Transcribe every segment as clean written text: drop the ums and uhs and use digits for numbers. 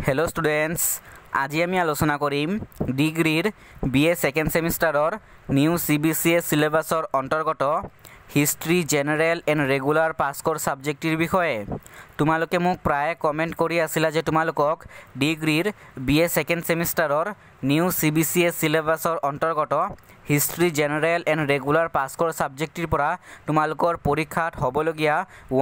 hello students আজি আমি আলোচনা কৰিম ডিগ্ৰীৰ বিএ সেকেন্ড সেমিস্টাৰৰ নিউ সিবিসিএস সিলেবাসৰ অন্তৰ্গত history general and regular pass course সাবজেক্টৰ বিষয়ে তোমালোকে মোক প্ৰায় কমেন্ট কৰি আছিলা যে তোমালোকক ডিগ্ৰীৰ বিএ সেকেন্ড সেমিস্টাৰৰ নিউ সিবিসিএস সিলেবাসৰ অন্তৰ্গত history general and regular pass course সাবজেক্টৰ পৰা তোমালোকৰ পৰীক্ষাত হ'বলগীয়া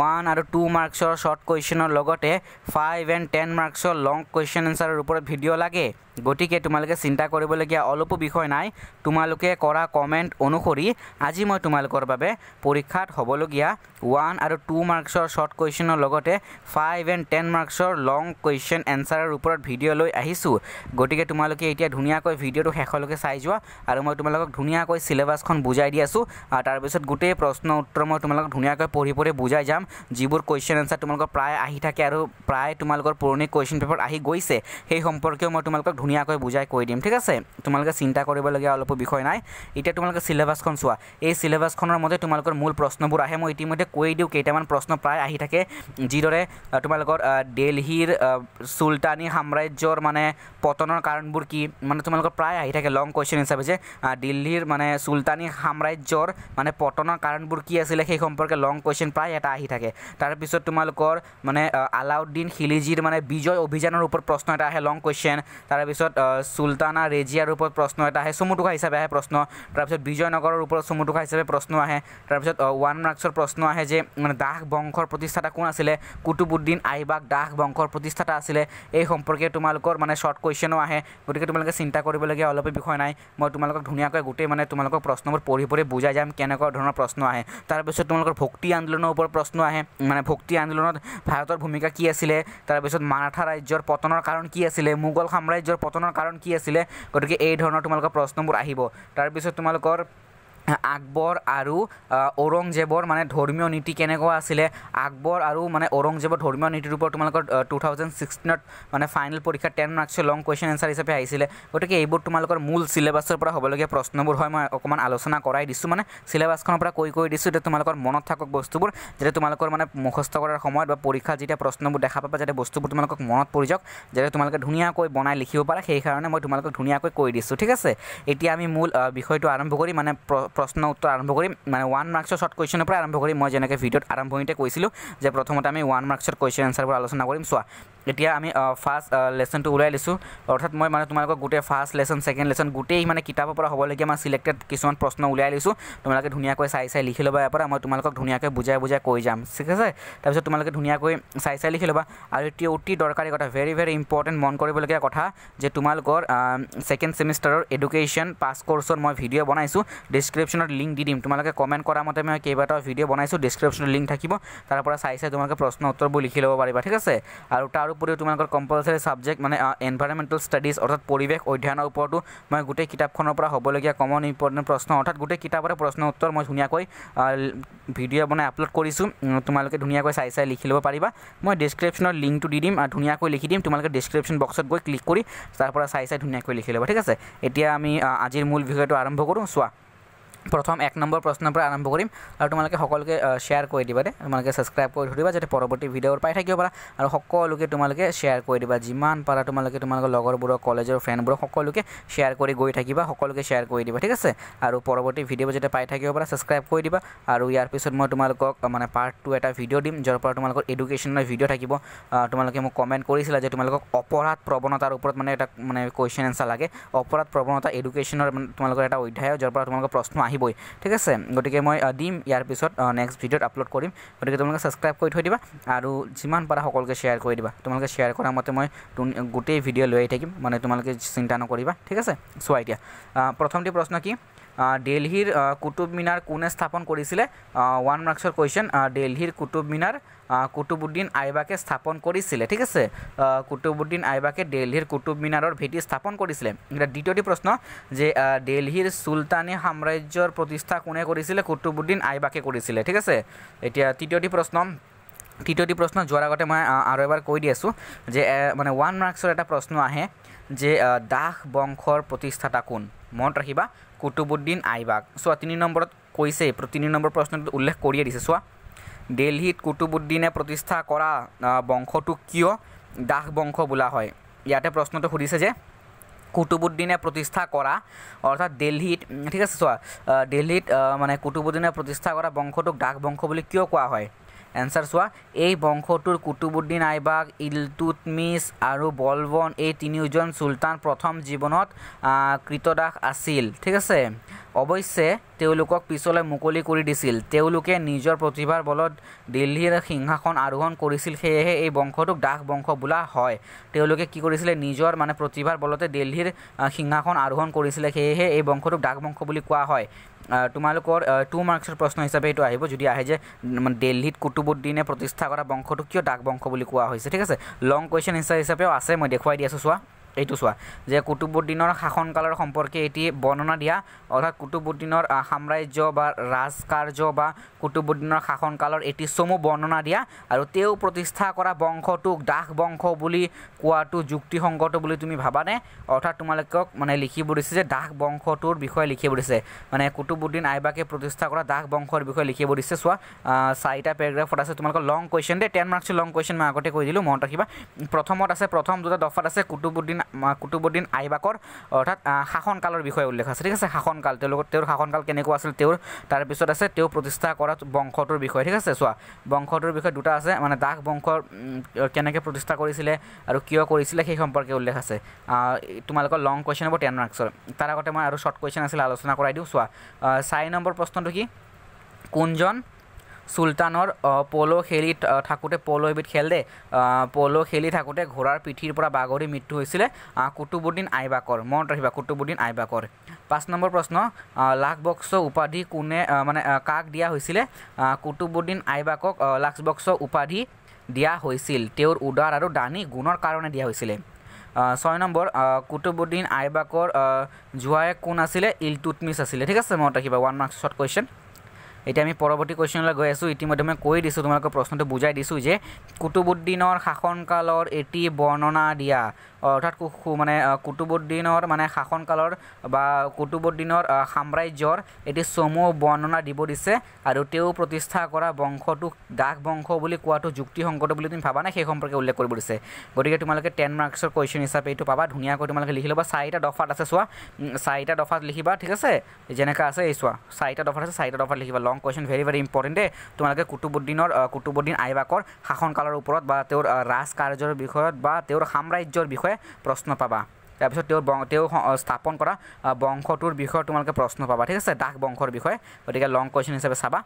1 আৰু 2 মাৰ্কছৰ শৰ্ট কুৱেশ্যনৰ লগতে 5 and 10 মাৰ্কছৰ লং কুৱেশ্যন এনসাৰৰ ওপৰত ভিডিঅ' লাগে গতিকে তোমালোকে চিন্তা কৰিবলগীয়া অলপো বিষয় নাই তোমালোকে কৰা কমেন্ট অনুসৰি আজি মই তোমালোকৰ বাবে পৰীক্ষাত হ'বলগীয়া 1 আৰু 2 মাৰ্কছৰ শৰ্ট কুৱেশ্যনৰ লগতে 5 and 10 মাৰ্কছৰ লং কুৱেশ্যন এনসাৰৰ ওপৰত ভিডিঅ' লৈ আহিছো গতিকে তোমালোকে এতিয়া ধুনীয়াকৈ ভিডিঅ'টো শেষলৈকে চাই যোৱা আৰু মই তোমালোকক ধুনীয়াকৈ সিলেবাসখন বুজাই দি আছো তাৰ পিছত গোটেই প্ৰশ্ন উত্তৰ মই তোমালোকক ধুনীয়াকৈ পঢ়ি বুজাই যাম যিবোৰ কুৱেশ্যন এনসাৰ তোমালোকৰ প্ৰায় আহি থাকে আৰু প্ৰায় তোমালোকৰ পুৰণি কুৱেশ্যন পেপাৰ আহি গৈছে সেই সম্পৰ্কে মই তোমালোকক ধুনীয়াকৈ বুজাই কৈ দিম ঠিক আছে তোমালোকে চিন্তা কৰিবলগীয়া অলপো বিষয় নাই এতিয়া তোমালোকে সিলেবাসখন চোৱা এই সিলেবাসখনৰ মতে তোমালোকৰ মূল প্ৰশ্নবোৰ আহে মই ইতিমধ্যে কৈ দিও কেইটামান প্ৰশ্ন প্ৰায় আহি থাকে যিদৰে তোমালোকৰ দিল্লীৰ সুলতানী সাম্ৰাজ্যৰ মানে পতনৰ কাৰণবোৰ কি মানে তোমালোকৰ প্ৰায় আহি থাকে লং কুৱেশ্যন হিচাপে যে দিল্লীৰ মানে সুলতানী সাম্ৰাজ্যৰ মানে পতনৰ কাৰণবোৰ কি আছিল সেই সম্পৰ্কে লং কুৱেশ্যন প্ৰায় এটা আহি থাকে তাৰ পিছত তোমালোকৰ মানে আলাউদ্দিন খিলজিৰ মানে বিজয় অভিযানৰ ওপৰত প্ৰশ্ন এটা আহে লং কুৱেশ্যন তাৰ পিছত সুলতানা ৰেজিয়াৰ ওপৰত প্ৰশ্ন এটা আহে চমুটুকা হিচাপে আহে প্ৰশ্ন তাৰ পিছত বিজয়নগৰৰ ওপৰত চমুটুকা হিচাপে প্ৰশ্ন আহে তাৰ পিছত 1 মাৰ্কছৰ প্ৰশ্ন আহে যে মানে দাস বংশৰ প্ৰতিষ্ঠাতা কোন আছিল কুতুবুদ্দিন আইবাক দাস বংশৰ প্ৰতিষ্ঠাতা আছিল এই সম্পৰ্কে তোমালোকৰ মানে শৰ্ট কুৱেশ্যনো আহে গতিকে তোমালোকে চিন্তা কৰিবলগীয়া অলপো বিষয় নাই মই তোমালোকক ধুনীয়াকৈ গোটেই মানে তোমালোকক প্ৰশ্নবোৰ পঢ়ি বুজাই যাম কেনেকুৱা ধৰণৰ প্ৰশ্ন আহে তাৰ পিছত তোমালোকৰ ভক্তি আন্দোলনৰ ওপৰত প্ৰশ্ন আহে মানে ভক্তি আন্দোলনত ভাৰতৰ ভূমিকা কি আছিল তাৰ পিছত মাৰাঠা ৰাজ্যৰ পতনৰ কাৰণ কি আছিল মোগল সাম্ৰাজ্যৰ পতনৰ কাৰণ কি আছিল গতিকে এই ধৰণৰ তোমালোকৰ প্ৰশ্নবোৰ আহিব তাৰ পিছত তোমালোকৰ আকবৰ আৰু ঔৰংজেবৰ মানে ধৰ্মীয় নীতি কেনেকুৱা আছিল আকবৰ আৰু মানে ঔৰংজেবৰ ধৰ্মীয় নীতিৰ ওপৰত তোমালোকৰ 2016ত মানে ফাইনেল পৰীক্ষা 10 মাৰ্কছৰ লং কুৱেশ্যন এনসাৰ হিচাপে আহিছিল গতিকে এইবোৰ তোমালোকৰ মূল সিলেবাসৰ পৰা হ'বলগীয়া প্ৰশ্নবোৰ হয় মই অকমান আলোচনা কৰাই দিছো মানে সিলেবাসখনৰ পৰা কৈ দিছো যে তোমালোকৰ মনত থাকক বস্তুবোৰ যে তোমালোকৰ মানে মুখস্থ কৰাৰ সময়ত বা পৰীক্ষা যেতিয়া প্ৰশ্নবোৰ দেখা পাবা যাতে বস্তুবোৰ তোমালোকক মনত পৰি যাওক যাতে তোমালোকে ধুনীয়াকৈ বনাই লিখিব পাৰা সেই কাৰণে মই তোমালোকক ধুনীয়াকৈ কৈ দিছো ঠিক আছে এতিয়া আমি মূল বিষয়টো আৰম্ভ কৰি মানে প্ৰশ্ন উত্তৰ আৰম্ভ কৰিম মানে 1 মাৰ্কছৰ শৰ্ট কুৱেশ্যনৰ পৰা আৰম্ভ কৰিম মই যেনেকৈ ভিডিঅ'ত আৰম্ভণিতে কৈছিলো যে প্ৰথমতে আমি 1 মাৰ্কছৰ কুৱেশ্যন এনসাৰবোৰ আলোচনা কৰিম চোৱা এতিয়া আমি ফাৰ্ষ্ট লেসনটো উলাই লিছো অৰ্থাৎ মই মানে তোমালোকক গোটেই ফাৰ্ষ্ট লেসন সেকেন্ড লেসন গোটেই মানে কিতাপৰ পৰা হ'বলগীয়া মই সিলেক্টেড কিছুমান প্ৰশ্ন উলাই লিছো তোমালোকে ধুনীয়াকৈ চাই লিখি ল'বা ইয়াৰ পৰা মই তোমালোকক ধুনীয়াকৈ বুজাই কৈ যাম ঠিক আছে তাৰপিছত তোমালোকে ধুনীয়াকৈ চাই লিখি ল'বা আৰু এতিয়া অতি দৰকাৰী কথা ভেৰি ইম্পৰ্টেন্ট মন কৰিবলগীয়া কথা যে তোমালোকৰ সেকেন্ড সেমিস্টাৰৰ এডুকেশ্যন পাছ কোৰ্সৰ মই ভিডিঅ' বনাইছো ডেসক্ৰিপচনত লিংক দি দিম তোমালোকে কমেন্ট কৰা মতে মই কেইবাটাও ভিডিঅ' বনাইছো ডেসক্ৰিপচনত লিংক থাকিব তাৰ পৰা চাই তোমালোকে প্ৰশ্ন উত্তৰবোৰ লিখি ল'ব পাৰিবা ঠিক আছে আৰু তাৰ উপৰিও তোমালোকৰ কম্পালসৰি সাবজেক্ট মানে এনভাইৰনমেন্টাল ষ্টাডিজ অৰ্থাৎ পৰিৱেশ অধ্যয়নৰ ওপৰতো মই গোটেই কিতাপখনৰ পৰা হ'বলগীয়া কমন ইম্পৰ্টেন্ট প্ৰশ্ন অৰ্থাৎ গোটেই কিতাপৰে প্ৰশ্ন উত্তৰ মই ধুনীয়াকৈ ভিডিঅ' বনাই আপলোড কৰিছো তোমালোকে ধুনীয়াকৈ চাই লিখি ল'ব পাৰিবা মই ডেসক্ৰিপচনৰ লিংকটো দি দিম আৰু ধুনীয়াকৈ লিখি দিম তোমালোকে ডেসক্ৰিপচন বক্সত গৈ ক্লিক কৰি তাৰ পৰা চাই ধুনীয়াকৈ লিখি ল'বা ঠিক আছে এতিয়া আমি আজিৰ মূল বিষয়টো আৰম্ভ কৰো চোৱা প্ৰথম 1 নম্বৰ প্ৰশ্নৰ পৰা আৰম্ভ কৰিম আৰু তোমালোকে সকলোকে শেয়াৰ কৰি দিবা তোমালোকে সাবস্ক্ৰাইব কৰি ধৰিবা যাতে পৰৱৰ্তী ভিডিঅ'ৰ পাই থাকিব পাৰা আৰু সকলোকে তোমালোকে শেয়াৰ কৰি দিবা যিমান পাৰা তোমালোকে তোমালোকৰ লগৰবোৰক কলেজৰ ফ্ৰেণ্ডবোৰক সকলোকে শেয়াৰ কৰি গৈ থাকিবা সকলোকে শেয়াৰ কৰি দিবা ঠিক আছে আৰু পৰৱৰ্তী ভিডিঅ' যাতে পাই থাকিব পাৰা সাবস্ক্ৰাইব কৰি দিবা আৰু ইয়াৰ পিছত মই তোমালোকক মানে পাৰ্ট 2 এটা ভিডিঅ' দিম যাৰ পৰা তোমালোকৰ এডুকেশ্যনৰ ভিডিঅ' থাকিব তোমালোকে মোক কমেন্ট কৰিছিলা যে তোমালোকক অপৰাধ প্ৰৱণতাৰ ওপৰত মানে এটা মানে কুৱেশ্যন এনসাৰ লাগে অপৰাধ প্ৰৱণতা এডুকেশ্যনৰ তোমালোকৰ এটা অধ্যায় যাৰ পৰা তোমালোকৰ প্ৰশ্ন আহিবই ঠিক আছে গতিকে মই দিম ইয়াৰ পিছত নেক্সট ভিডিঅ'ত আপলোড কৰিম গতিকে তোমালোকে সাবস্ক্ৰাইব কৰি থৈ দিবা আৰু যিমান পাৰা সকলোকে শেয়াৰ কৰি দিবা তোমালোকে শেয়াৰ কৰা মতে মই গোটেই ভিডিঅ' লৈ থাকিম মানে তোমালোকে চিন্তা নকৰিবা ঠিক আছে চোৱা এতিয়া প্ৰথমটি প্ৰশ্ন কি দিল্লীৰ কুতুব মিনাৰ কোনে স্থাপন কৰিছিল 1 মাৰ্কছৰ কুৱেশ্যন দিল্লীৰ কুতুব মিনাৰ কুতুবুদ্দিন আইবাকে স্থাপন কৰিছিল ঠিক আছে কুতুবুদ্দিন আইবাকে দিল্লীৰ কুতুব মিনাৰৰ ভেটি স্থাপন কৰিছিল এটা দ্বিতীয়টি প্ৰশ্ন যে দিল্লীৰ সুলতানী সাম্ৰাজ্যৰ প্ৰতিষ্ঠা কোনে কৰিছিল কুতুবুদ্দিন আইবাকে কৰিছিল ঠিক আছে এতিয়া তৃতীয়টি প্ৰশ্ন যোৱাৰ আগতে মই আৰু এবাৰ কৈ দি আছো যে মানে 1 মাৰ্কছৰ এটা প্ৰশ্ন আহে যে দাস বংশৰ প্ৰতিষ্ঠাতা কোন মনত ৰাখিবা কুতুবুদ্দিন আইবাক চোৱা 3 নম্বৰত কৈছে 3 নম্বৰ প্ৰশ্নটো উল্লেখ কৰিয়ে দিছে চোৱা দিল্লীত কুতুবুদ্দিনে প্ৰতিষ্ঠা কৰা বংশটো কিয় দাস বংশ বোলা হয় ইয়াতে প্ৰশ্নটো সুধিছে যে কুতুবুদ্দিনে প্ৰতিষ্ঠা কৰা অৰ্থাৎ দিল্লীত ঠিক আছে চোৱা দিল্লীত মানে কুতুবুদ্দিনে প্ৰতিষ্ঠা কৰা বংশটোক ডাক বংশ বুলি কিয় কোৱা হয় এনসাৰ চোৱা এই বংশটোৰ কুতুবুদ্দিন আইবাক ইলতুৎমিছ আৰু বলবন এই তিনিওজন চুলতান প্ৰথম জীৱনত কৃতদাস আছিল ঠিক আছে অৱশ্যে তেওঁলোকক পিছলৈ মুকলি কৰি দিছিল তেওঁলোকে নিজৰ প্ৰতিভাৰ বলত দিল্লীৰ সিংহাসন আৰোহণ কৰিছিল সেয়েহে এই বংশটোক ডাক বংশ বোলা হয় তেওঁলোকে কি কৰিছিলে নিজৰ মানে প্ৰতিভাৰ বলতে দিল্লীৰ সিংহাসন আৰোহণ কৰিছিলে সেয়েহে এই বংশটোক ডাক বংশ বুলি কোৱা হয় তোমালোকৰ 2 মাৰ্কছৰ প্ৰশ্ন হিচাপে এইটো আহিব যদি আহে যে দিল্লীত কুতুবুদ্দিনে প্ৰতিষ্ঠা কৰা বংশটোক কিয় ডাক বংশ বুলি কোৱা হৈছে ঠিক আছে লং কুৱেশ্যন হিচাপেও আছে মই দেখুৱাই দি আছোঁ চোৱা এইটো চোৱা যে কুতুবুদ্দিনৰ শাসনকালৰ সম্পৰ্কে এটি বৰ্ণনা দিয়া অৰ্থাৎ কুতুবুদ্দিনৰ সাম্ৰাজ্য বা ৰাজকাৰ্য বা কুতুবুদ্দিনৰ শাসনকালৰ এটি চমু বৰ্ণনা দিয়া আৰু তেওঁ প্ৰতিষ্ঠা কৰা বংশটোক ডাক বংশ বুলি কোৱাটো যুক্তিসংগত বুলি তুমি ভাবানে অৰ্থাৎ তোমালোকক মানে লিখিব দিছে যে ডাক বংশটোৰ বিষয়ে লিখিব দিছে মানে কুতুবুদ্দিন আইবাকে প্ৰতিষ্ঠা কৰা ডাক বংশৰ বিষয়ে লিখিব দিছে চোৱা 4টা পেৰাগ্ৰাফত আছে তোমালোকৰ লং কুৱেশ্যন দে 10 মাৰ্কছৰ লং কুৱেশ্যন মই আগতে কৈ দিলোঁ মনত ৰাখিবা প্ৰথমত আছে প্ৰথম দুটা দফাত আছে কুতুবুদ্দিন আইবাকৰ অৰ্থাৎ শাসনকালৰ বিষয়ে উল্লেখ আছে ঠিক আছে শাসনকাল তেওঁৰ শাসনকাল কেনেকুৱা আছিল তেওঁৰ তাৰ পিছত আছে তেওঁ প্ৰতিষ্ঠা কৰা বংশটোৰ বিষয়ে ঠিক আছে চোৱা বংশটোৰ বিষয়ে দুটা আছে মানে ডাক বংশৰ কেনেকৈ প্ৰতিষ্ঠা কৰিছিলে আৰু কিয় কৰিছিলে সেই সম্পৰ্কে উল্লেখ আছে তোমালোকৰ লং কুৱেশ্যন হ'ব 10 মাৰ্কছৰ তাৰ আগতে মই আৰু শৰ্ট কুৱেশ্যন আছিল আলোচনা কৰাই দিওঁ চোৱা 4 নম্বৰ প্ৰশ্নটো কি কোনজন চুলতানৰ পলো খেলি থাকোঁতে পলো এবিধ খেল দে পলো খেলি থাকোঁতে ঘোঁৰাৰ পিঠিৰ পৰা বাগৰি মৃত্যু হৈছিলে কুতুবুদ্দিন আইবাকৰ মনত ৰাখিবা কুতুবুদ্দিন আইবাকৰ 5 নম্বৰ প্ৰশ্ন লাখবক্স উপাধি কোনে মানে কাক দিয়া হৈছিলে কুতুবুদ্দিন আইবাকক লাখবক্স উপাধি দিয়া হৈছিল তেওঁৰ উদাৰ আৰু দানী গুণৰ কাৰণে দিয়া হৈছিলে 6 নম্বৰ কুতুবুদ্দিন আইবাকৰ জোৱায়েক কোন আছিলে ইলতুৎমিছ আছিলে ঠিক আছে মনত ৰাখিবা 1 মাৰ্কছ শৰ্ট কুৱেশ্যন এতিয়া আমি পৰৱৰ্তী কুৱেশ্যনলৈ গৈ আছোঁ ইতিমধ্যে মই কৈ দিছোঁ তোমালোকৰ প্ৰশ্নটো বুজাই দিছোঁ যে কুতুবুদ্দিনৰ শাসনকালৰ এটি বৰ্ণনা দিয়া অৰ্থাৎ মানে কুতুবুদ্দিনৰ মানে শাসনকালৰ বা কুতুবুদ্দিনৰ সাম্ৰাজ্যৰ এটি চমু বৰ্ণনা দিব দিছে আৰু তেওঁ প্ৰতিষ্ঠা কৰা বংশটোক ডাক বংশ বুলি কোৱাটো যুক্তিসংগত বুলি তুমি ভাবা নাই সেই সম্পৰ্কে উল্লেখ কৰিব দিছে গতিকে তোমালোকে 10 মাৰ্কছৰ কুৱেশ্যন হিচাপে এইটো পাবা ধুনীয়াকৈ তোমালোকে লিখি ল'বা 4টা দফাত আছে চোৱা 4টা দফাত লিখিবা ঠিক আছে যেনেকৈ আছে এই চোৱা 4টা দফাত আছে 4টা দফাত লিখিবা লং কুৱেশ্যন ভেৰি ইম্পৰ্টেণ্ট দে তোমালোকে কুতুবুদ্দিন আইবাকৰ শাসনকালৰ ওপৰত বা তেওঁৰ ৰাজকাৰ্যৰ বিষয়ত বা তেওঁৰ সাম্ৰাজ্যৰ বিষয়ে প্ৰশ্ন পাবা তাৰপিছত তেওঁ স্থাপন কৰা বংশটোৰ বিষয়ে তোমালোকে প্ৰশ্ন পাবা ঠিক আছে ডাক বংশৰ বিষয়ে গতিকে লং কুৱেশ্যন হিচাপে চাবা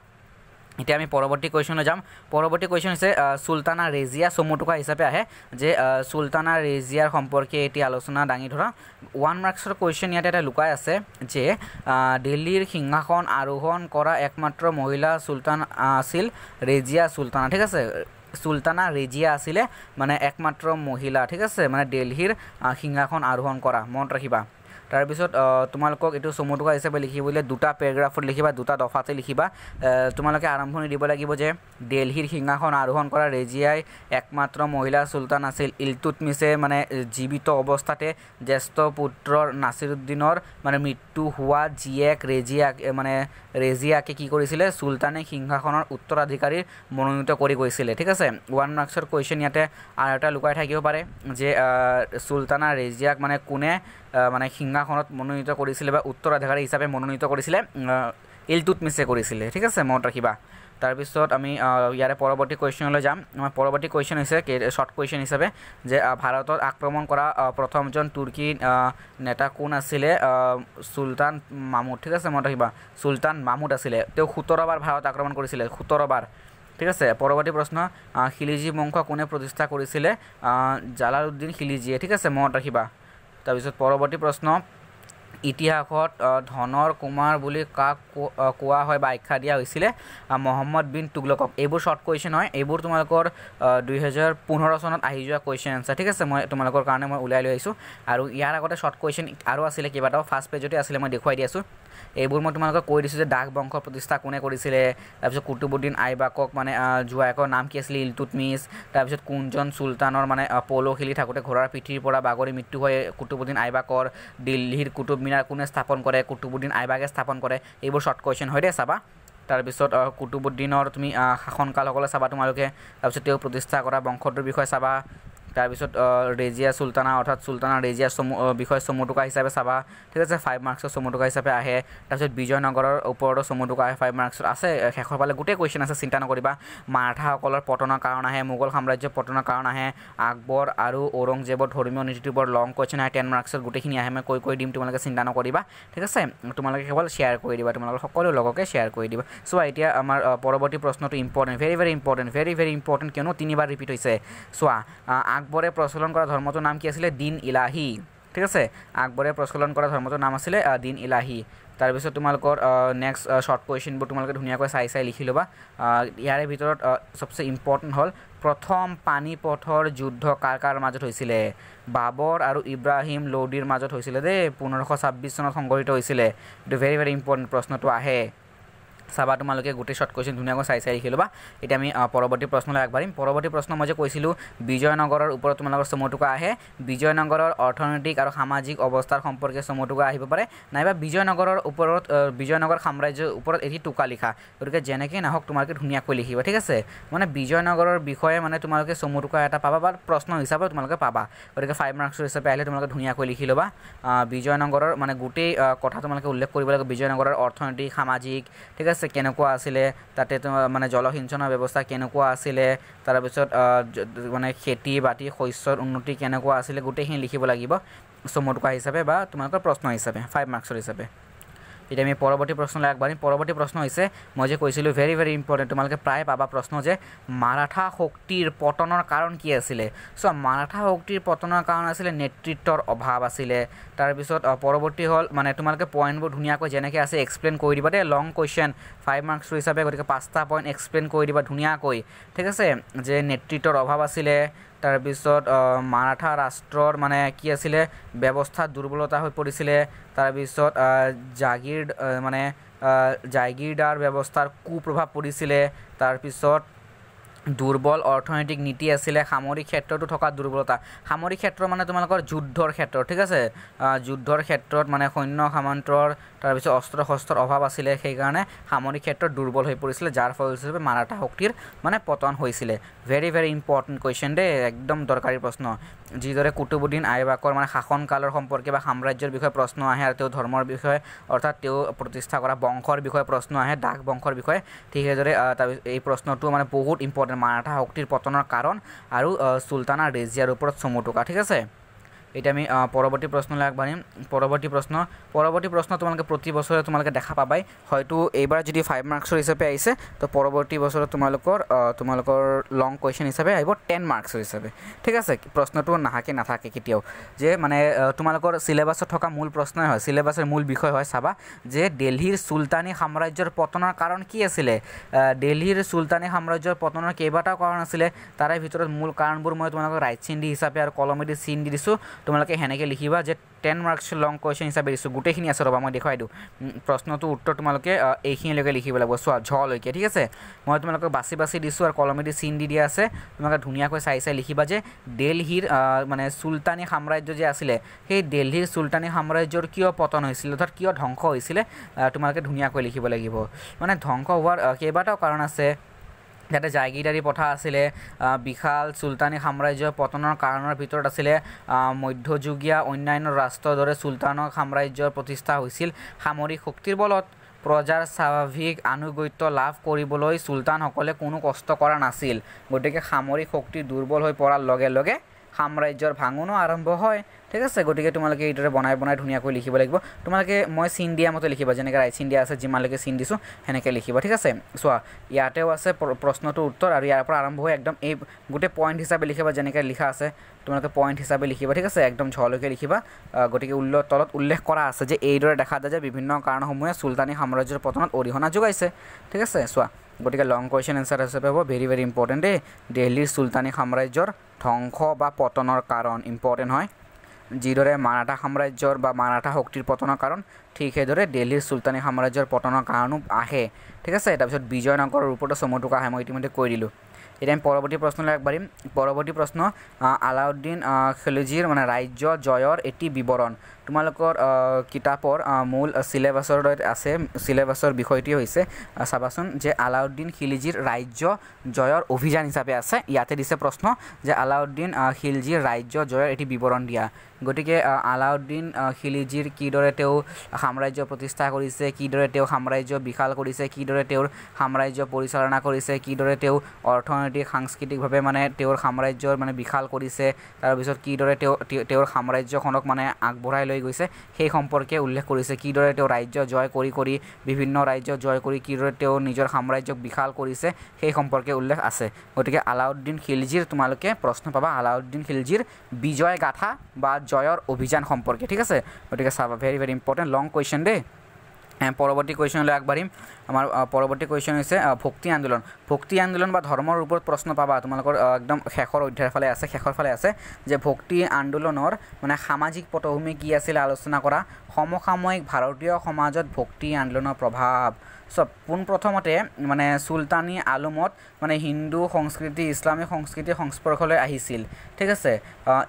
এতিয়া আমি পৰৱৰ্তী কুৱেশ্যনলৈ যাম পৰৱৰ্তী কুৱেশ্যন হৈছে চুলতানা ৰেজিয়া চমুটুকা হিচাপে আহে যে চুলতানা ৰেজিয়াৰ সম্পৰ্কে এতিয়া আলোচনা দাঙি ধৰা 1 মাৰ্কছৰ কুৱেশ্যন ইয়াতে এটা লুকাই আছে যে দিল্লীৰ সিংহাসন আৰোহণ কৰা একমাত্ৰ মহিলা চুলতান আছিল ৰেজিয়া চুলতানা ঠিক আছে চুলতানা ৰেজিয়া আছিলে মানে একমাত্ৰ মহিলা ঠিক আছে মানে দিল্লীৰ সিংহাসন আৰোহণ কৰা মনত ৰাখিবা তাৰপিছত তোমালোকক এইটো চমুটুকা হিচাপে লিখিবলৈ 2টা পেৰাগ্ৰাফত লিখিবা 2টা দফাতে লিখিবা তোমালোকে আৰম্ভণি দিব লাগিব যে দিল্লীৰ সিংহাসন আৰোহণ কৰা ৰেজিয়াই একমাত্ৰ মহিলা চুলতান আছিল ইলতুৎমিছে মানে জীৱিত অৱস্থাতে জ্যেষ্ঠ পুত্ৰ নাছিৰুদ্দিনৰ মানে মৃত্যু হোৱা জীয়েক ৰেজিয়াকে কি কৰিছিলে চুলতানে সিংহাসনৰ উত্তৰাধিকাৰীৰ মনোনীত কৰি গৈছিলে ঠিক আছে 1 মাৰ্কছৰ কুৱেশ্যন ইয়াতে আৰু এটা লুকাই থাকিব পাৰে যে চুলতানা ৰেজিয়াক মানে কোনে মানে সিংহাসনত মনোনীত কৰিছিলে বা উত্তৰাধিকাৰী হিচাপে মনোনীত কৰিছিলে ইলতুৎমিছে কৰিছিলে ঠিক আছে মনত ৰাখিবা তাৰপিছত আমি ইয়াৰে পৰৱৰ্তী কুৱেশ্যনলৈ যাম আমাৰ পৰৱৰ্তী কুৱেশ্যন হৈছে শৰ্ট কুৱেশ্যন হিচাপে যে ভাৰতত আক্ৰমণ কৰা প্ৰথমজন তুৰ্কী নেতা কোন আছিলে চুলতান মাহমুদ ঠিক আছে মনত ৰাখিবা চুলতান মাহমুদ আছিলে তেওঁ 17 বাৰ ভাৰত আক্ৰমণ কৰিছিলে 17 বাৰ ঠিক আছে পৰৱৰ্তী প্ৰশ্ন খিলিজি বংশ কোনে প্ৰতিষ্ঠা কৰিছিলে জালালুদ্দিন খিলিজিয়ে ঠিক আছে মনত ৰাখিবা তাৰপিছত পৰৱৰ্তী প্ৰশ্ন ইতিহাসত ধনৰ কুমাৰ বুলি কাক কোৱা হয় বা আখ্যা দিয়া হৈছিলে মহম্মদ বিন তুগলকক এইবোৰ শৰ্ট কুৱেশ্যন হয় এইবোৰ তোমালোকৰ 2015 চনত আহি যোৱা কুৱেশ্যন আনসাৰ ঠিক আছে মই তোমালোকৰ কাৰণে মই উলাই লৈ আহিছোঁ আৰু ইয়াৰ আগতে শৰ্ট কুৱেশ্যন আৰু আছিলে কেইবাটাও ফাৰ্ষ্ট পেজতে আছিলে মই দেখুৱাই দি আছোঁ এইবোৰ মই তোমালোকক কৈ দিছোঁ যে ডাক বংশৰ প্ৰতিষ্ঠা কোনে কৰিছিলে তাৰপিছত কুতুবুদ্দিন আইবাকক মানে জোৱায়েকৰ নাম কি আছিলে ইলতুৎমিছ তাৰপিছত কোনজন চুলতানৰ মানে পলো খেলি থাকোঁতে ঘোঁৰাৰ পিঠিৰ পৰা বাগৰি মৃত্যু হয় কুতুবুদ্দিন আইবাকৰ দিল্লীৰ কুতুব মিনাৰ কোনে স্থাপন কৰে কুতুবুদ্দিন আইবাকে স্থাপন কৰে এইবোৰ শৰ্ট কুৱেশ্যন হয় দে চাবা তাৰপিছত কুতুবুদ্দিনৰ তুমি শাসনকালসকলে চাবা তোমালোকে তাৰপিছত তেওঁ প্ৰতিষ্ঠা কৰা বংশটোৰ বিষয়ে চাবা তাৰপিছত ৰেজিয়া সুলতানা অৰ্থাৎ সুলতানা ৰেজিয়া বিষয় চমুটোকা হিচাপে চাবা ঠিক আছে 5 মাৰ্কছৰ চমুটোকা হিচাপে আহে তাৰপিছত বিজয়নগৰৰ ওপৰতো চমুটোকা আহে 5 মাৰ্কছৰ আছে শেষৰ ফালে গোটেই কোৱেশ্চন আছে চিন্তা নকৰিবা মাৰাঠাসকলৰ পতনৰ কাৰণ আহে মোগল সাম্ৰাজ্যৰ পতনৰ কাৰণ আহে আকবৰ আৰু ঔৰংজেবৰ ধৰ্মীয় নীতিৰ ওপৰত লং কোৱেশ্চন আহে 10 মাৰ্কছৰ গোটেইখিনি আহে মই কৈ দিম তোমালোকে চিন্তা নকৰিবা ঠিক আছে তোমালোকে কেৱল শ্বেয়াৰ কৰি দিবা তোমালোকৰ সকলো লগকে শ্বেয়াৰ কৰি দিবা সো এতিয়া আমাৰ পৰৱৰ্তী প্ৰশ্নটো ইম্পৰ্টেন্ট ভেৰি ইম্পৰ্টেন্ট কিয়নো তিনিবাৰ ৰিপিট হৈছে চোৱা আকবৰে প্ৰচলন কৰা ধৰ্মটোৰ নাম কি আছিল দিন ইলাহি ঠিক আছে আকবৰে প্ৰচলন কৰা ধৰ্মটোৰ নাম আছিল দিন ইলাহি তাৰপিছত তোমালোকৰ নেক্সট শৰ্ট কুৱেশ্চনবোৰ তোমালোকে ধুনীয়াকৈ চাই লিখি ল'বা ইয়াৰে ভিতৰত সবচে ইম্পৰ্টেন্ট হ'ল প্ৰথম পানীপথৰ যুদ্ধ কাৰ মাজত হৈছিল বাবৰ আৰু ইব্ৰাহিম লোডিৰ মাজত হৈছিল দে 1526 চনত সংঘটিত হৈছিল এটো ভেৰি ইম্পৰ্টেন্ট প্ৰশ্নটো আহে চাবা তোমালোকে গোটেই শৰ্ট কুৱেশ্চন ধুনীয়াকৈ চাই লিখি ল'বা এতিয়া আমি পৰৱৰ্তী প্ৰশ্নলৈ আগবাঢ়িম পৰৱৰ্তী প্ৰশ্ন মই যে কৈছিলোঁ বিজয়নগৰৰ ওপৰত তোমালোকৰ চমুটোকা আহে বিজয়নগৰৰ অৰ্থনৈতিক আৰু সামাজিক অৱস্থাৰ সম্পৰ্কে চমুটোকা আহিব পাৰে নাইবা বিজয়নগৰৰ ওপৰত বিজয়নগৰ সাম্ৰাজ্যৰ ওপৰত এটি টোকা লিখা গতিকে যেনেকৈ নাহক তোমালোকে ধুনীয়াকৈ লিখিবা ঠিক আছে মানে বিজয়নগৰৰ বিষয়ে মানে তোমালোকে চমুটোকা এটা পাবা বা প্ৰশ্ন হিচাপে তোমালোকে পাবা গতিকে 5 মাৰ্কছৰ হিচাপে আহিলে তোমালোকে ধুনীয়াকৈ লিখি ল'বা বিজয়নগৰৰ মানে গোটেই কথা তোমালোকে উল্লেখ কৰিব লাগিব বিজয়নগৰৰ অৰ্থনৈতিক সামাজিক ঠিক আছে কেনেকুৱা আছিলে তাতে মানে জলসিঞ্চনৰ ব্যৱস্থা কেনেকুৱা আছিলে তাৰ পিছত মানে খেতি বাতি শস্যৰ উন্নতি কেনেকুৱা আছিলে গোটেইখিনি লিখিব লাগিব চমুটোকা হিচাপে বা তোমালোকৰ প্ৰশ্ন হিচাপে 5 মাৰ্কছৰ হিচাপে এতিয়া আমি পৰৱৰ্তী প্ৰশ্নলৈ আগবাঢ়িম পৰৱৰ্তী প্ৰশ্ন হৈছে মই যে কৈছিলোঁ ভেৰি ইম্পৰ্টেন্ট তোমালোকে প্ৰায় পাবা প্ৰশ্ন যে মাৰাঠা শক্তিৰ পতনৰ কাৰণ কি আছিল সো মাৰাঠা শক্তিৰ পতনৰ কাৰণ আছিল নেতৃত্বৰ অভাৱ আছিল তাৰ পিছত পৰৱৰ্তী হ'ল মানে তোমালোকে পইণ্টবোৰ ধুনীয়াকৈ যেনেকৈ আছে এক্সপ্লেইন কৰি দিবা দে লং কোৱেশ্চন 5 মাৰ্কছৰ হিচাপে গতিকে 5টা পইণ্ট এক্সপ্লেইন কৰি দিবা ধুনীয়াকৈ ঠিক আছে যে নেতৃত্বৰ অভাৱ আছিল তাৰপিছত মাৰাঠা ৰাষ্ট্ৰৰ মানে কি আছিলে ব্যৱস্থা দুৰ্বলতা হৈ পৰিছিল তাৰপিছত জাগিৰদাৰ ব্যৱস্থাৰ কুপ্ৰভাৱ পৰিছিল তাৰপিছত দুৰ্বল অৰ্থনৈতিক নীতি আছিলে সামৰিক ক্ষেত্ৰতো থকা দুৰ্বলতা সামৰিক ক্ষেত্ৰ মানে তোমালোকৰ যুদ্ধৰ ক্ষেত্ৰ ঠিক আছে যুদ্ধৰ ক্ষেত্ৰত মানে সৈন্য সামন্তৰ তাৰপিছত অস্ত্ৰ শস্ত্ৰৰ অভাৱ আছিলে সেইকাৰণে সামৰিক ক্ষেত্ৰত দুৰ্বল হৈ পৰিছিল যাৰ ফলস্বৰূপে মাৰাঠা শক্তিৰ মানে পতন হৈছিল ভেৰি ইম্পৰ্টেন্ট কোৱেশ্চন দে একদম দৰকাৰী প্ৰশ্ন যিদৰে কুতুবুদ্দিন আইবাকৰ মানে শাসনকালৰ সম্পৰ্কে বা সাম্ৰাজ্যৰ বিষয়ে প্ৰশ্ন আহে আৰু তেওঁ ধৰ্মৰ বিষয়ে অৰ্থাৎ তেওঁ প্ৰতিষ্ঠা কৰা বংশৰ বিষয়ে প্ৰশ্ন আহে দাস বংশৰ বিষয়ে ঠিক সেইদৰে এই প্ৰশ্নটো মানে বহুত ইম্পৰ্টেন্ট মাৰাঠা শক্তিৰ পতনৰ কাৰণ আৰু সুলতানা ৰেজিয়াৰ ওপৰত চমুটোকা ঠিক আছে এটা আমি পৰৱৰ্তী প্ৰশ্নলৈ আগবাঢ়িম পৰৱৰ্তী প্ৰশ্ন তোমালোকে প্ৰতি বছৰে তোমালোকে দেখা পাবাই হয়তো এইবাৰ যদি 5 মাৰ্কছৰ হিচাপে আহিছে তো পৰৱৰ্তী বছৰত তোমালোকৰ লং কোৱেশ্চন হিচাপে আহিব 10 মাৰ্কছৰ হিচাপে ঠিক আছে প্ৰশ্নটো নাথাকে কেতিয়াও যে মানে তোমালোকৰ সিলেবাছত থকা মূল প্ৰশ্নই হয় সিলেবাছৰ মূল বিষয় হয় চাবা যে দিল্লীৰ সুলতানী সাম্ৰাজ্যৰ পতনৰ কাৰণ কি আছিল দিল্লীৰ সুলতানী সাম্ৰাজ্যৰ পতনৰ কেইবাটাও কাৰণ আছিল তাৰে ভিতৰত মূল কাৰণবোৰ মই তোমালোকক ৰাইট চিন দি হিচাপে আৰু কলমেদি চিন দি দিছোঁ তোমালোকে হেনেকে লিখিবা যে 10 মাৰ্কছ লং কোৱেশ্চন হিচাপে দিছোঁ গোটেইখিনি আছে ৰবা মই দেখাই দিওঁ প্ৰশ্নটো উত্তৰ তোমালোকে এইখিনিলৈকে লিখিব লাগিব চোৱা ঝলৈকে ঠিক আছে মই তোমালোকক বাছি দিছোঁ আৰু কলমেদি চিন দি দিয়া আছে তোমালোকে ধুনীয়াকৈ চাই লিখিবা যে দিল্লীৰ মানে সুলতানী সাম্ৰাজ্য যে আছিলে সেই দিল্লীৰ সুলতানী সাম্ৰাজ্যৰ কিয় পতন হৈছিল অৰ্থাৎ কিয় ধ্বংস হৈছিল তোমালোকে ধুনীয়াকৈ লিখিব লাগিব মানে ধ্বংস হোৱাৰ কেইবাটাও কাৰণ আছে যাতে জাগিৰদাৰী প্ৰথা আছিলে বিশাল সুলতানী সাম্ৰাজ্যৰ পতনৰ কাৰণৰ ভিতৰত আছিলে মধ্যযুগীয় অন্যান্য ৰাষ্ট্ৰৰ দৰে সুলতানৰ সাম্ৰাজ্যৰ প্ৰতিষ্ঠা হৈছিল সামৰিক শক্তিৰ বলত প্ৰজাৰ স্বাভাৱিক আনুগত্য লাভ কৰিবলৈ সুলতানসকলে কোনো কষ্ট কৰা নাছিল গতিকে সামৰিক শক্তি দুৰ্বল হৈ পৰাৰ লগে লগে সাম্ৰাজ্যৰ ভাঙনো আৰম্ভ হয় ঠিক আছে গতিকে তোমালোকে এইদৰে বনাই ধুনীয়াকৈ লিখিব লাগিব তোমালোকে মই চিন দিয়া মতে লিখিবা যেনেকৈ ৰাইট চিন দিয়া আছে যিমানলৈকে চিন দিছোঁ সেনেকৈ লিখিবা ঠিক আছে চোৱা ইয়াতেও আছে প্ৰশ্নটোৰ উত্তৰ আৰু ইয়াৰ পৰা আৰম্ভ হৈ একদম এই গোটেই পইণ্ট হিচাপে লিখিবা যেনেকৈ লিখা আছে তোমালোকে পইণ্ট হিচাপে লিখিবা ঠিক আছে একদম ঝলৈকে লিখিবা গতিকে তলত উল্লেখ কৰা আছে যে এইদৰে দেখা যায় যে বিভিন্ন কাৰণসমূহে সুলতানী সাম্ৰাজ্যৰ পতনত অৰিহণা যোগাইছে ঠিক আছে চোৱা গতিকে লং কোৱেশ্চন এনসাৰ হিচাপে হ'ব ভেৰি ইম্পৰ্টেন্ট দিল্লীৰ সুলতানী সাম্ৰাজ্যৰ ধ্বংস বা পতনৰ কাৰণ ইম্পৰ্টেন্ট হয় যিদৰে মাৰাঠা সাম্ৰাজ্যৰ বা মাৰাঠা শক্তিৰ পতনৰ কাৰণ ঠিক সেইদৰে দিল্লীৰ সুলতানী সাম্ৰাজ্যৰ পতনৰ কাৰণো আহে ঠিক আছে তাৰপিছত বিজয়নগৰৰ ওপৰতো চমুটোকা আহে মই ইতিমধ্যে কৈ দিলোঁ এতিয়া আমি পৰৱৰ্তী প্ৰশ্নলৈ আগবাঢ়িম পৰৱৰ্তী প্ৰশ্ন আলাউদ্দিন খিলজীৰ মানে ৰাজ্য জয়ৰ এটি বিৱৰণ তোমালোকৰ কিতাপৰ মূল সিলেবাছৰ আছে সিলেবাছৰ বিষয়টি হৈছে চাবাচোন যে আলাউদ্দিন খিলজীৰ ৰাজ্য জয়ৰ অভিযান হিচাপে আছে ইয়াতে দিছে প্ৰশ্ন যে আলাউদ্দিন খিলজীৰ ৰাজ্য জয়ৰ এটি বিৱৰণ দিয়া গতিকে আলাউদ্দিন খিলজীৰ কিদৰে তেওঁ সাম্ৰাজ্য প্ৰতিষ্ঠা কৰিছে কিদৰে তেওঁ সাম্ৰাজ্য বিশাল কৰিছে কিদৰে তেওঁৰ সাম্ৰাজ্য পৰিচালনা কৰিছে কিদৰে তেওঁ অৰ্থনৈতিক সাংস্কৃতিকভাৱে মানে তেওঁৰ সাম্ৰাজ্যৰ মানে বিশাল কৰিছে তাৰ পিছত কিদৰে তেওঁৰ সাম্ৰাজ্যখনক মানে আগবঢ়াই লৈ গৈছে সেই সম্পৰ্কে উল্লেখ কৰিছে কিদৰে তেওঁ ৰাজ্য জয় কৰি বিভিন্ন ৰাজ্য জয় কৰি কিদৰে তেওঁ নিজৰ সাম্ৰাজ্যক বিশাল কৰিছে সেই সম্পৰ্কে উল্লেখ আছে গতিকে আলাউদ্দিন খিলজীৰ তোমালোকে প্ৰশ্ন পাবা আলাউদ্দিন খিলজীৰ বিজয় গাথা বা জয়ৰ অভিযান সম্পৰ্কে ঠিক আছে গতিকে চাবা ভেৰি ভেৰি ইম্পৰ্টেণ্ট লং কুৱেশ্যন দেই পৰৱৰ্তী কুৱেশ্যনলৈ আগবাঢ়িম আমাৰ পৰৱৰ্তী কুৱেশ্যন হৈছে ভক্তি আন্দোলন বা ধৰ্মৰ ওপৰত প্ৰশ্ন পাবা তোমালোকৰ একদম শেষৰ অধ্যায়ৰ ফালে আছে যে ভক্তি আন্দোলনৰ মানে সামাজিক পটভূমি কি আছিল আলোচনা কৰা সমসাময়িক ভাৰতীয় সমাজত ভক্তি আন্দোলনৰ প্ৰভাৱ পোনপ্ৰথমতে মানে চুলতানী আলমত মানে হিন্দু সংস্কৃতি ইছলামী সংস্কৃতিৰ সংস্পৰ্শলৈ আহিছিল ঠিক আছে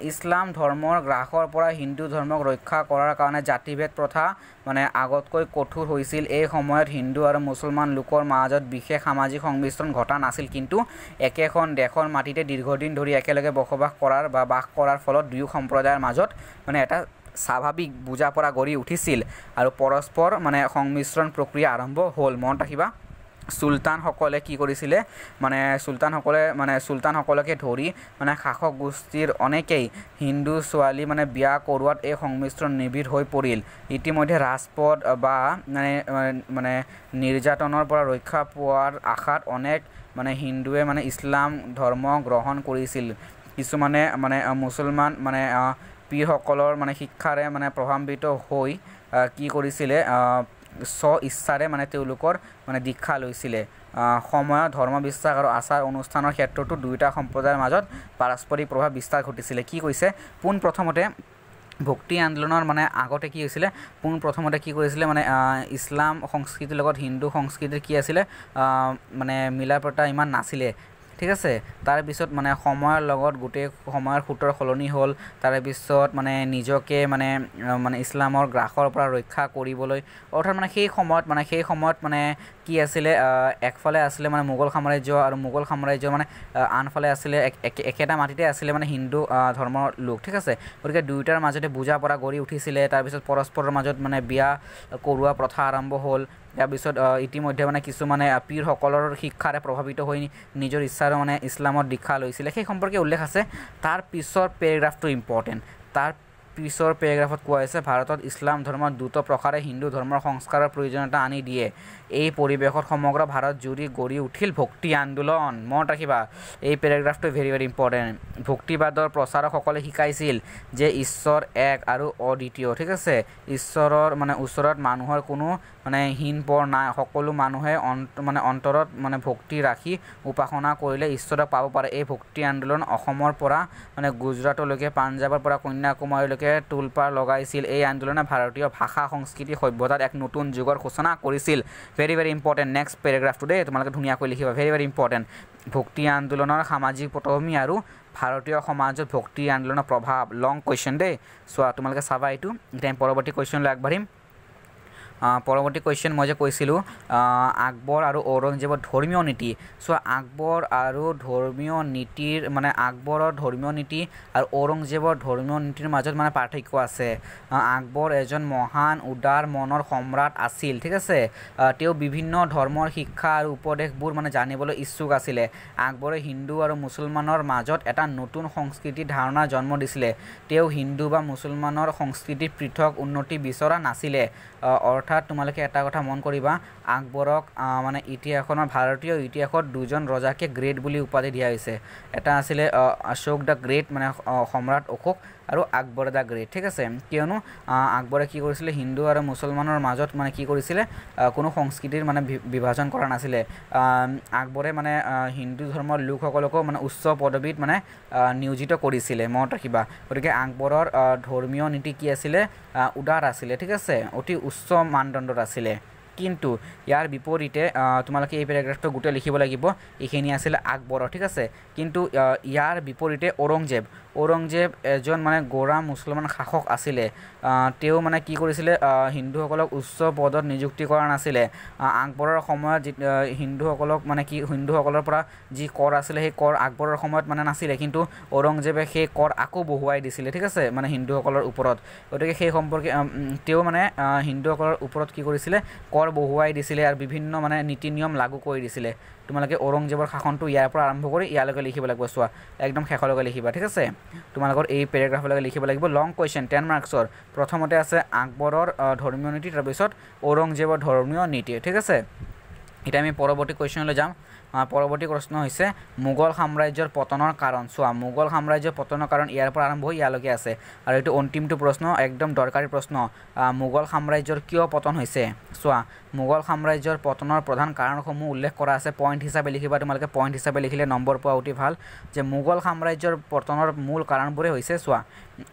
ইছলাম ধৰ্মৰ গ্ৰাসৰ পৰা হিন্দু ধৰ্মক ৰক্ষা কৰাৰ কাৰণে জাতিভেদ প্ৰথা মানে আগতকৈ কঠোৰ হৈছিল এই সময়ত হিন্দু আৰু মুছলমান লোকৰ মাজত বিশেষ সামাজিক সংমিশ্ৰণ ঘটা নাছিল কিন্তু একেখন দেশৰ মাটিতে দীৰ্ঘদিন ধৰি একেলগে বসবাস কৰাৰ বা বাস কৰাৰ ফলত দুয়ো সম্প্ৰদায়ৰ মাজত মানে এটা স্বাভাৱিক বুজা পৰা গঢ়ি উঠিছিল আৰু পৰস্পৰ মানে সংমিশ্ৰণ প্ৰক্ৰিয়া আৰম্ভ হ'ল মনত ৰাখিবা চুলতানসকলে কি কৰিছিলে মানে চুলতানসকলকে ধৰি মানে শাসক গোষ্ঠীৰ অনেকেই হিন্দু ছোৱালী মানে বিয়া কৰোৱাত এই সংমিশ্ৰণ নিবিড় হৈ পৰিল ইতিমধ্যে ৰাজপথ বা মানে নিৰ্যাতনৰ পৰা ৰক্ষা পোৱাৰ আশাত অনেক মানে হিন্দুৱে মানে ইছলাম ধৰ্ম গ্ৰহণ কৰিছিল কিছুমানে মানে মুছলমান মানে পীৰসকলৰ মানে শিক্ষাৰে মানে প্ৰভাৱিত হৈ কি কৰিছিলে ইচ্ছাৰে মানে তেওঁলোকৰ মানে দীক্ষা লৈছিলে সময়ত ধৰ্ম বিশ্বাস আৰু আচাৰ অনুষ্ঠানৰ ক্ষেত্ৰতো দুয়োটা সম্প্ৰদায়ৰ মাজত পাৰস্পৰিক প্ৰভাৱ বিস্তাৰ ঘটিছিলে কি কৈছে পোনপ্ৰথমতে ভক্তি আন্দোলনৰ মানে আগতে কি হৈছিলে পোনপ্ৰথমতে কি কৰিছিলে মানে ইছলাম সংস্কৃতিৰ লগত হিন্দু সংস্কৃতিৰ কি আছিলে মানে মিলাপ্ৰীতা ইমান নাছিলে ঠিক আছে তাৰ পিছত মানে সময়ৰ লগত গোটেই সময়ৰ সূতৰ সলনি হ'ল তাৰ পিছত মানে নিজকে মানে ইছলামৰ গ্ৰাসৰ পৰা ৰক্ষা কৰিবলৈ অৰ্থাৎ মানে সেই সময়ত মানে কি আছিলে একফালে আছিলে মানে মোগল সাম্ৰাজ্য আৰু মোগল সাম্ৰাজ্য মানে আনফালে আছিলে একেটা মাটিতে আছিলে মানে হিন্দু ধৰ্মৰ লোক ঠিক আছে গতিকে দুয়োটাৰ মাজতে বুজা পৰা গঢ়ি উঠিছিলে তাৰপিছত পৰস্পৰৰ মাজত মানে বিয়া কৰোৱা প্ৰথা আৰম্ভ হ'ল তাৰপিছত ইতিমধ্যে মানে কিছুমানে পীৰসকলৰ শিক্ষাৰে প্ৰভাৱিত হৈ নিজৰ ইচ্ছাৰে মানে ইছলামত দীক্ষা লৈছিলে সেই সম্পৰ্কে উল্লেখ আছে তাৰ পিছৰ পেৰেগ্ৰাফটো ইম্পৰ্টেণ্ট তাৰ পিছৰ পেৰেগ্ৰাফত কোৱা হৈছে ভাৰতত ইছলাম ধৰ্মৰ দ্ৰুত প্ৰসাৰে হিন্দু ধৰ্মৰ সংস্কাৰৰ প্ৰয়োজনীয়তা আনি দিয়ে এই পৰিৱেশত সমগ্ৰ ভাৰত জুৰি গঢ়ি উঠিল ভক্তি আন্দোলন মনত ৰাখিবা এই পেৰেগ্ৰাফটো ভেৰি ভেৰি ইম্পৰ্টেণ্ট ভক্তিবাদৰ প্ৰচাৰকসকলে শিকাইছিল যে ঈশ্বৰ এক আৰু অদ্বিতীয় ঠিক আছে ঈশ্বৰৰ মানে ওচৰত মানুহৰ কোনো মানে হীন পৰ নাই সকলো মানুহে অন্তৰত মানে ভক্তি ৰাখি উপাসনা কৰিলে ঈশ্বৰক পাব পাৰে এই ভক্তি আন্দোলন অসমৰ পৰা মানে গুজৰাটলৈকে পাঞ্জাৱৰ পৰা কন্যাকুমাৰীলৈকে তোলপাৰ লগাইছিল এই আন্দোলনে ভাৰতীয় ভাষা সংস্কৃতি সভ্যতাত এক নতুন যুগৰ সূচনা কৰিছিল ভেৰি ভেৰি ইম্পৰ্টেণ্ট নেক্সট পেৰেগ্ৰাফটো দেই তোমালোকে ধুনীয়াকৈ লিখিবা ভেৰি ভেৰি ইম্পৰ্টেণ্ট ভক্তি আন্দোলনৰ সামাজিক পটভূমি আৰু ভাৰতীয় সমাজত ভক্তি আন্দোলনৰ প্ৰভাৱ লং কুৱেশ্যন দেই চোৱা তোমালোকে চাবা এইটো এতিয়া পৰৱৰ্তী কুৱেশ্যনলৈ আগবাঢ়িম পৰৱৰ্তী কুৱেশ্যন মই যে কৈছিলোঁ আকবৰ আৰু ঔৰংজেবৰ ধৰ্মীয় নীতি চ' আকবৰ আৰু ধৰ্মীয় নীতিৰ মানে আকবৰৰ ধৰ্মীয় নীতি আৰু ঔৰংজেবৰ ধৰ্মীয় নীতিৰ মাজত মানে পাৰ্থক্য আছে আকবৰ এজন মহান উদাৰ মনৰ সম্ৰাট আছিল ঠিক আছে তেওঁ বিভিন্ন ধৰ্মৰ শিক্ষা আৰু উপদেশবোৰ মানে জানিবলৈ ইচ্ছুক আছিলে আকবৰে হিন্দু আৰু মুছলমানৰ মাজত এটা নতুন সংস্কৃতিৰ ধাৰণা জন্ম দিছিলে তেওঁ হিন্দু বা মুছলমানৰ সংস্কৃতিৰ পৃথক উন্নতি বিচৰা নাছিলে অৰ্থাৎ তোমালোকে এটা কথা মন কৰিবা আকবৰক মানে ইতিহাসৰ ভাৰতীয় ইতিহাসত দুজন ৰজাকে গ্ৰেট বুলি উপাধি দিয়া হৈছে এটা আছিলে অশোক দ্য গ্ৰেট মানে সম্ৰাট অশোক আৰু আকবৰ দ্য গ্ৰেট ঠিক আছে কিয়নো আকবৰে কি কৰিছিলে হিন্দু আৰু মুছলমানৰ মাজত মানে কি কৰিছিলে কোনো সংস্কৃতিৰ মানে বিভাজন কৰা নাছিলে আকবৰে মানে হিন্দু ধৰ্মৰ লোকসকলকো মানে উচ্চ পদবীত মানে নিয়োজিত কৰিছিলে মনত ৰাখিবা গতিকে আকবৰৰ ধৰ্মীয় নীতি কি আছিলে উদাৰ আছিলে ঠিক আছে অতি উচ্চ মানদণ্ডৰ আছিলে কিন্তু ইয়াৰ বিপৰীতে তোমালোকে এই পেৰাগ্ৰাফটো গোটেই লিখিব লাগিব এইখিনি আছিল আকবৰৰ ঠিক আছে কিন্তু ইয়াৰ বিপৰীতে ঔৰংজেব এজন মানে গোৰা মুছলমান শাসক আছিলে তেওঁ মানে কি কৰিছিলে হিন্দুসকলক উচ্চ পদত নিযুক্তি কৰা নাছিলে আকবৰৰ সময়ত হিন্দুসকলক মানে কি হিন্দুসকলৰ পৰা যি কৰ আছিলে সেই কৰ আকবৰৰ সময়ত মানে নাছিলে কিন্তু ঔৰংজেবে সেই কৰ আকৌ বহুৱাই দিছিলে ঠিক আছে মানে হিন্দুসকলৰ ওপৰত গতিকে সেই সম্পৰ্কে তেওঁ মানে হিন্দুসকলৰ ওপৰত কি কৰিছিলে কৰ বহুৱাই দিছিলে আৰু বিভিন্ন মানে নীতি নিয়ম লাগু কৰি দিছিলে তোমালোকে ঔৰংজেবৰ শাসনটো ইয়াৰ পৰা আৰম্ভ কৰি ইয়ালৈকে লিখিব লাগিব চোৱা একদম শেষলৈকে লিখিবা ঠিক আছে তোমালোকৰ এই পেৰাগ্ৰাফলৈকে লিখিব লাগিব লং কুৱেশ্যন 10 মাৰ্কছৰ প্ৰথমতে আছে আকবৰৰ ধৰ্মীয় নীতি তাৰপিছত ঔৰংজেবৰ ধৰ্মীয় নীতি ঠিক আছে এতিয়া আমি পৰৱৰ্তী কুৱেশ্যনলৈ যাম পৰৱৰ্তী প্ৰশ্ন হৈছে মোগল সাম্ৰাজ্যৰ পতনৰ কাৰণ চোৱা মোগল সাম্ৰাজ্যৰ পতনৰ কাৰণ ইয়াৰ পৰা আৰম্ভ হৈ ইয়ালৈকে আছে আৰু এইটো অন্তিমটো প্ৰশ্ন একদম দৰকাৰী প্ৰশ্ন মোগল সাম্ৰাজ্যৰ কিয় পতন হৈছে চোৱা মোগল সাম্ৰাজ্যৰ পতনৰ প্ৰধান কাৰণসমূহ উল্লেখ কৰা আছে পইণ্ট হিচাপে লিখিবা তোমালোকে পইণ্ট হিচাপে লিখিলে নম্বৰ পোৱা অতি ভাল যে মোগল সাম্ৰাজ্যৰ পতনৰ মূল কাৰণবোৰে হৈছে চোৱা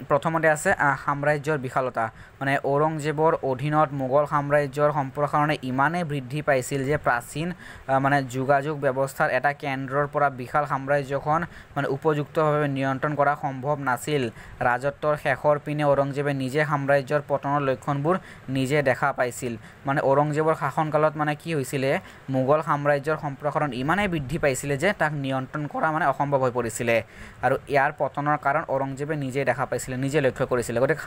প্ৰথমতে আছে সাম্ৰাজ্যৰ বিশালতা মানে ঔৰংজেবৰ অধীনত মোগল সাম্ৰাজ্যৰ সম্প্ৰসাৰণে ইমানেই বৃদ্ধি পাইছিল যে প্ৰাচীন মানে যোগাযোগ ব্যৱস্থাৰ এটা কেন্দ্ৰৰ পৰা বিশাল সাম্ৰাজ্যখন মানে উপযুক্তভাৱে নিয়ন্ত্ৰণ কৰা সম্ভৱ নাছিল ৰাজত্বৰ শেষৰ পিনে ঔৰংজেবে নিজে সাম্ৰাজ্যৰ পতনৰ লক্ষণবোৰ নিজে দেখা পাইছিল মানে ঔৰংজেবৰ শাসনকালত মানে কি হৈছিলে মোগল সাম্ৰাজ্যৰ সম্প্ৰসাৰণ ইমানেই বৃদ্ধি পাইছিলে যে তাক নিয়ন্ত্ৰণ কৰা মানে অসম্ভৱ হৈ পৰিছিলে আৰু ইয়াৰ পতনৰ কাৰণ ঔৰংজেবে নিজে দেখা পাইছিলে নিজে লক্ষ্য কৰিছিলে গতিকে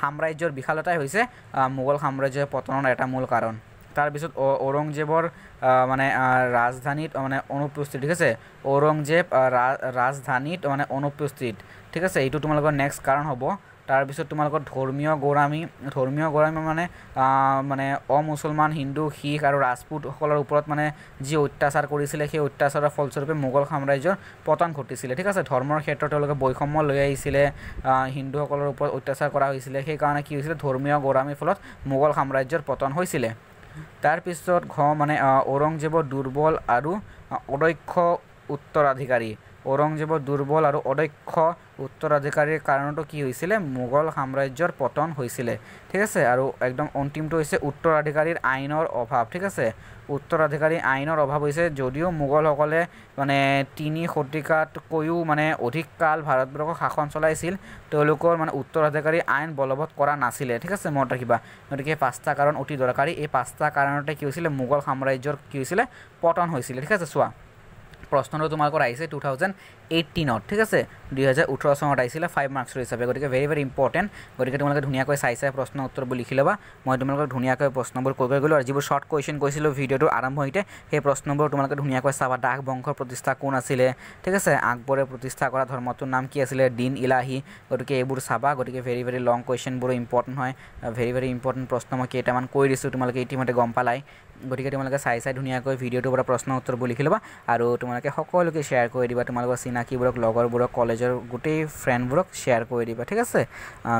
সাম্ৰাজ্যৰ বিশালতাই হৈছে মোগল সাম্ৰাজ্যৰ পতনৰ এটা মূল কাৰণ তাৰপিছত ঔৰংজেবৰ মানে ৰাজধানীত মানে অনুপস্থিত ঠিক আছে ঔৰংজেব ৰাজধানীত মানে অনুপস্থিত ঠিক আছে এইটো তোমালোকৰ নেক্সট কাৰণ হ'ব তাৰপিছত তোমালোকৰ ধৰ্মীয় গৌৰামী মানে অমুছলমান হিন্দু শিখ আৰু ৰাজপুতসকলৰ ওপৰত মানে যি অত্যাচাৰ কৰিছিলে সেই অত্যাচাৰৰ ফলস্বৰূপে মোগল সাম্ৰাজ্যৰ পতন ঘটিছিলে ঠিক আছে ধৰ্মৰ ক্ষেত্ৰত তেওঁলোকে বৈষম্য লৈ আহিছিলে হিন্দুসকলৰ ওপৰত অত্যাচাৰ কৰা হৈছিলে সেইকাৰণে কি হৈছিলে ধৰ্মীয় গৌৰামীৰ ফলত মোগল সাম্ৰাজ্যৰ পতন হৈছিলে তাৰপিছত মানে ঔৰংজেবৰ দুৰ্বল আৰু অদক্ষ উত্তৰাধিকাৰীৰ কাৰণটো কি হৈছিলে মোগল সাম্ৰাজ্যৰ পতন হৈছিলে ঠিক আছে আৰু একদম অন্তিমটো হৈছে উত্তৰাধিকাৰীৰ আইনৰ অভাৱ ঠিক আছে উত্তৰাধিকাৰী আইনৰ অভাৱ হৈছে যদিও মোগলসকলে মানে 3 শতিকাতকৈও মানে অধিক কাল ভাৰতবৰ্ষক শাসন চলাইছিল তেওঁলোকৰ মানে উত্তৰাধিকাৰী আইন বলবৎ কৰা নাছিলে ঠিক আছে মনত ৰাখিবা গতিকে 5টা কাৰণ অতি দৰকাৰী এই 5টা কাৰণতে কি হৈছিলে মোগল সাম্ৰাজ্যৰ কি হৈছিলে পতন হৈছিলে ঠিক আছে চোৱা প্ৰশ্নটো তোমালোকৰ আহিছে 2018ত ঠিক আছে 2018 চনত আহিছিলে 5 মাৰ্কছৰ হিচাপে গতিকে ভেৰি ইম্পৰ্টেণ্ট গতিকে তোমালোকে ধুনীয়াকৈ চাই প্ৰশ্ন উত্তৰবোৰ লিখি ল'বা মই তোমালোকক ধুনীয়াকৈ প্ৰশ্নবোৰ কৈ গ'লোঁ আৰু যিবোৰ শৰ্ট কুৱেশ্যন কৈছিলোঁ ভিডিঅ'টোৰ আৰম্ভণিতে সেই প্ৰশ্নবোৰ তোমালোকে ধুনীয়াকৈ চাবা ডাক বংশৰ প্ৰতিষ্ঠা কোন আছিলে ঠিক আছে আকবৰে প্ৰতিষ্ঠা কৰা ধৰ্মটোৰ নাম কি আছিলে দিন ইলাহি গতিকে এইবোৰ চাবা গতিকে ভেৰি লং কুৱেশ্যনবোৰ ইম্পৰ্টেণ্ট হয় ভেৰি ইম্পৰ্টেণ্ট প্ৰশ্ন মই কেইটামান কৈ দিছোঁ তোমালোকে ইতিমধ্যে গম পালাই গতিকে তোমালোকে চাই ধুনীয়াকৈ ভিডিঅ'টোৰ পৰা প্ৰশ্ন উত্তৰবোৰ লিখি ল'বা আৰু তোমালোকে সকলোকে শ্বেয়াৰ কৰি দিবা তোমালোকৰ চিনাকিবোৰক লগৰবোৰক কলেজৰ গোটেই ফ্ৰেণ্ডবোৰক শ্বেয়াৰ কৰি দিবা ঠিক আছে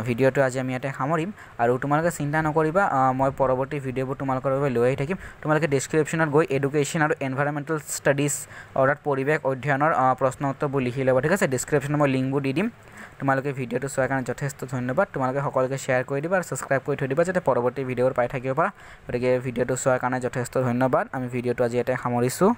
ভিডিঅ'টো আজি আমি ইয়াতে সামৰিম আৰু তোমালোকে চিন্তা নকৰিবা মই পৰৱৰ্তী ভিডিঅ'বোৰ তোমালোকৰ বাবে লৈ আহি থাকিম তোমালোকে ডেছক্ৰিপশ্যনত গৈ এডুকেশ্যন আৰু এনভাইৰনমেণ্টেল ষ্টাডিজ অৰ্থাৎ পৰিৱেশ অধ্যয়নৰ প্ৰশ্ন উত্তৰবোৰ লিখি ল'বা ঠিক আছে ডেছক্ৰিপশ্যনত মই লিংকবোৰ দি দিম তোমালোকে ভিডিঅ'টো চোৱাৰ কাৰণে যথেষ্ট ধন্যবাদ তোমালোকে সকলোকে শ্বেয়াৰ কৰি দিবা আৰু ছাবস্ক্ৰাইব কৰি থৈ দিবা যাতে পৰৱৰ্তী ভিডিঅ'বোৰ পাই থাকিব পাৰা গতিকে ভিডিঅ'টো চোৱাৰ কাৰণে যথেষ্ট ধন্যবাদ আমি ভিডিঅ'টো আজি ইয়াতে সামৰিছোঁ